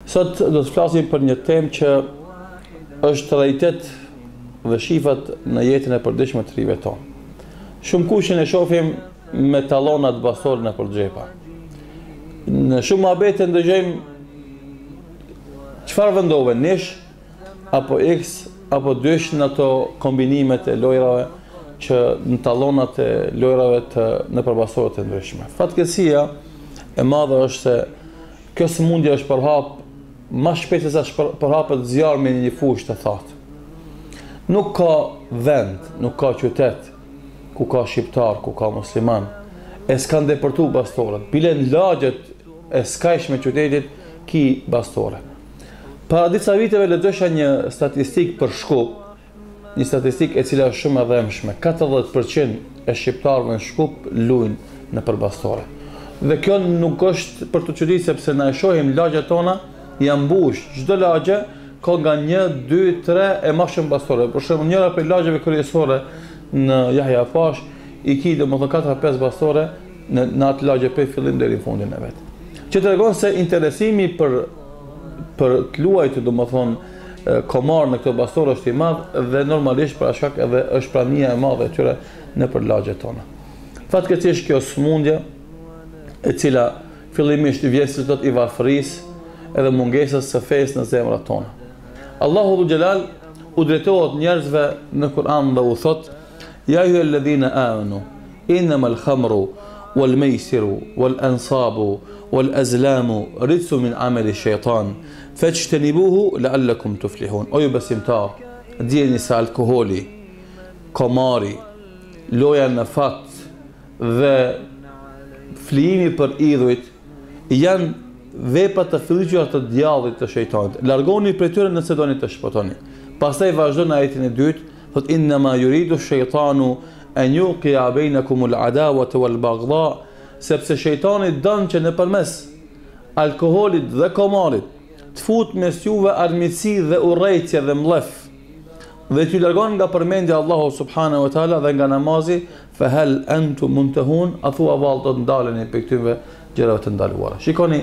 Sot do të flasim për një temë që është realitet dhe shifat në jetën e përditshme të rive tonë. Shumë kushin e shohim me tallonat bastore në përxhepa. Në shumë muhabete ndëgjojmë çfarë vendove, nish apo x apo dysh në ato kombinimet e lojrave që në tallonat e lojrave të nëpër bastore të ndryshme. Fatkeqësia e madhe është se kjo sëmundje është përhap më shpejt se sa përhapet zjarri me një fushë të thatë. Nuk ka vend, nuk ka qytet ku ka shqiptar, ku ka musliman, e s'kan depërtu bastorët. Bilen lagjet e skajshme qytetit ki bastore. Para disa viteve lexosha një statistik për Shkup, një statistik e cila është shumë e dhëmshme. 40% e shqiptarëve në Shkup luajnë nëpër bastore. Dhe kjo nuk është për të çuditë sepse na e shohim lagjet tona janë mbush. Çdo lagje ka nga 1, 2, 3 e më shumë bastore. Për shembull, njëra prej lagjeve kryesore në Yahya Pash i ki domethënë 4-5 bastore në atë lagje prej fillim deri në fundin e vet. Që tregon se interesimi për të luajtur domethënë komar në këto bastore është i madh dhe normalisht për shkak edhe është prania e madhe e tyre nëpër lagjet tona. Fatkeqësisht kjo sëmundje e cila fillimisht vjen si thot i varfërisë edhe mungesës së fesë në zemrat tona. Allahu Dhul Jalal u drejtohet njerëzve në Kur'an dhe u thot: Ya ayyuhalladhina amanu innamal khamru wal maisiru wal ansabu wal azlamu rijsun min amali shaytan fajtanibuhu la'allakum tuflihun. O ju besimtar, dijeni se alkooli, komari, loja në fat dhe flijimi për idhujt janë vepra të fillëzuara të djallit të shejtanit. Largoni prej tyre nëse doni të shpëtoni. Pastaj vazhdon ajetin e dytë, thot inna ma yuridu shaytanu an yuqi'a bainakum al-adawata wal-baghdha, sepse shejtani don që nëpërmes alkoolit dhe komarit të fut mes juve armiqësi dhe urrëtie dhe mllef. Dhe t'ju largon nga përmendja Allahu subhanahu wa taala dhe nga namazi, fa hal antum muntahun, a thua vallë do të ndaleni për këtyre gjërave të ndaluara. Shikoni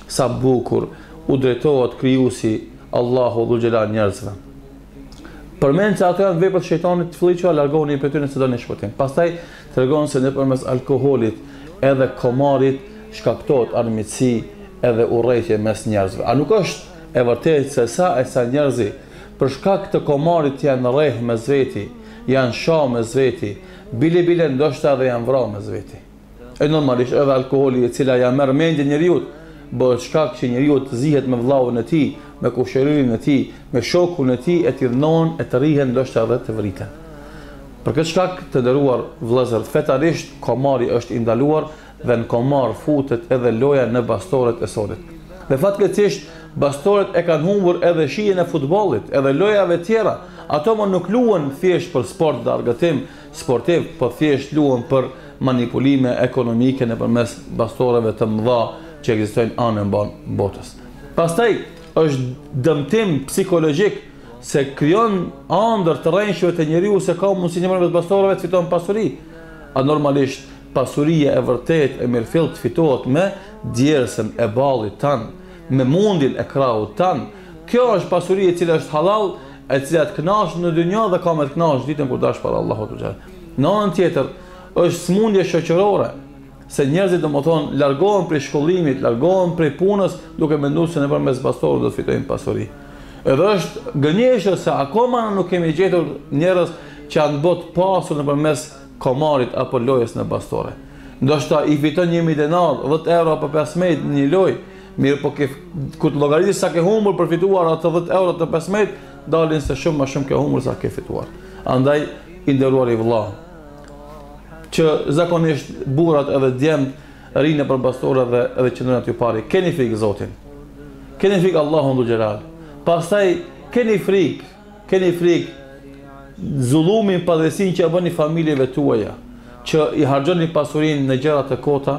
sa bukur u drejtohet krijuesi Allahu Dhul Jalal njerëzve. Përmend se ato janë vepra të shejtanit të fllihura, largoni prej tyre nëse doni shpëtim. Pastaj tregon se nëpërmes alkoolit edhe komarit shkaktohet armiqësi edhe urrëtie mes njerëzve. A nuk është e vërtetë se sa njerëzi për shkak të komarit janë rreh mes veti, janë shoh mes veti, bile ndoshta edhe janë vrarë mes veti. E normalisht edhe alkooli i cila ja merr mendjen njeriu, bëhet shkak që njeriu të zihet me vllahun e tij, me kushërinë e tij, me shokun e tij, e të dhënon e të rrihen ndoshta edhe të vriten. Për këtë shkak të nderuar vëllezër, fetarisht komari është i ndaluar dhe në komar futet edhe loja në bastoret e sotit. Dhe fatkeqësisht bastoret e kanë humbur edhe shijen e futbollit, edhe lojave tjera. Ato më nuk luan thjesht për sport dhe argëtim sportiv, po thjesht luan për manipulime ekonomike nëpërmes bastoreve të mëdha që ekzistojnë anë mban botës. Pastaj është dëmtim psikologjik se krijon ëndër të rrënjshme të njeriu se ka mundësi nëpërmes bastoreve të fiton pasuri. A normalisht pasuria e vërtet e mirëfillt fitohet me djersën e ballit tan, me mundin e krahut tan. Kjo është pasuria e cila është halal, e cila të kënaq në dynjë dhe ka me të kënaq ditën kur dash para Allahut xhall. Në anën tjetër është smundje shoqërore, se njerëzit domethënë largohen prej shkollimit, largohen prej punës duke menduar se nëpërmes bastorëve do të fitojnë pasuri. Edhe është gënjeshtër se akoma nuk kemi gjetur njerëz që janë botë pasur nëpërmes komarit apo lojës në bastore. Ndoshta i fiton 1000 denar, 10 euro apo 15 në një lojë, mirë po kur të llogarish sa ke humbur për fituar ato 10 euro të 15, dalin se shumë më shumë ke humbur sa ke fituar. Andaj i nderuar i vëllai, që zakonisht burrat edhe djemt rinë për bastore dhe edhe qëndron aty pari, keni frikë Zotin. Keni frikë Allahun Dhul Jalal. Pastaj keni frikë zullumin, padrejsinë që bëni familjeve tuaja, që i harxhoni pasurinë në gjëra të kota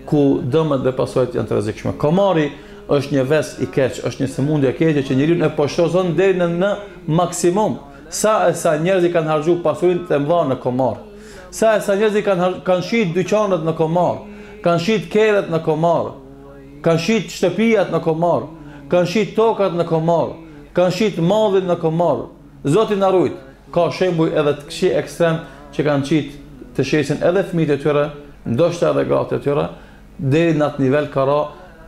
ku dëmet dhe pasojat janë të rrezikshme. Komari është një ves i keq, është një sëmundje e keqe që njeriu e poshtozon deri në maksimum. Sa njerëz kanë harxhuar pasurinë të mëdha në komar. Sa njerëz kanë shit dyqanet në komar, kanë shit kerret në komar, kanë shit shtëpijat në komar, kanë shit tokat në komar, kanë shit madhin në komar. Zoti na rujt. Ka shembuj edhe të këqij ekstrem që kanë qit të shesin edhe fëmijët e tyre, ndoshta edhe gratë e tyre, deri në atë nivel ka ra,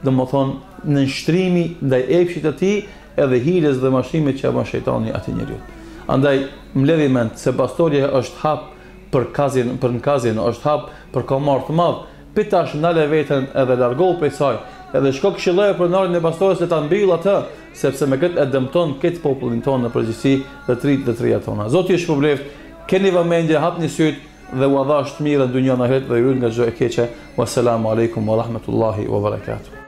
domethënë në nshtrimi ndaj epshit të tij edhe hiles dhe mashimit që bën shejtani atij njeriu. Andaj mbledhi mend se pastoria është hap për nkazjen, është hap për komar të madh. Pitash ndale veten edhe largohu prej saj, edhe shko këshilloje pronarin e pastorisë ta mbyll atë, sepse me këtë e dëmton këtë popullin tonë në përgjithësi dhe trija tona. Zoti ju shpërbleft, keni vëmendje, hapni syt dhe u dhash të mirë në dunjën e ahiret dhe ju nga çdo e keqe. Wassalamu alaikum wa rahmatullahi wa barakatuh.